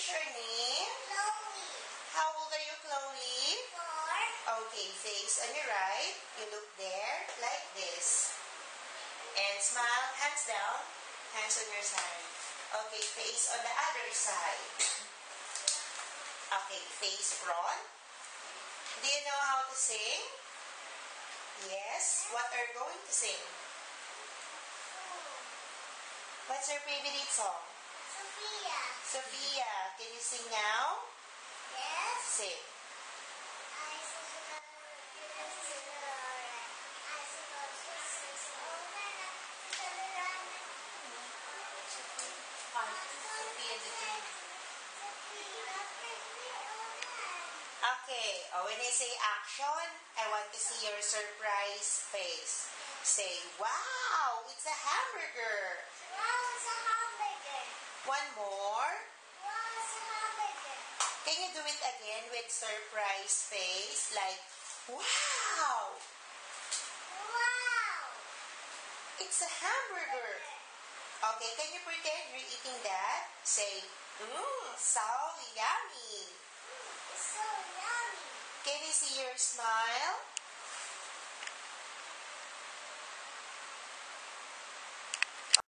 is your name? Chloe. How old are you, Chloe? 4. Okay, face on your right. You look there, like this. And smile, hands down, hands on your side. Okay, face on the other side. Okay, face front. Do you know how to sing? Yes. What are you going to sing? What's your favorite song? Sophia. Sophia, can you sing now? Yes. Sing. Okay, when I say action, I want to see your surprise face. Say, wow, it's a hamburger. Wow, it's a hamburger. One more. Wow, it's a hamburger. Can you do it again with surprise face? Like, wow, Wow. it's a hamburger. Okay, can you pretend you're eating that? Say, so yummy. It's so yummy. Can you see your smile?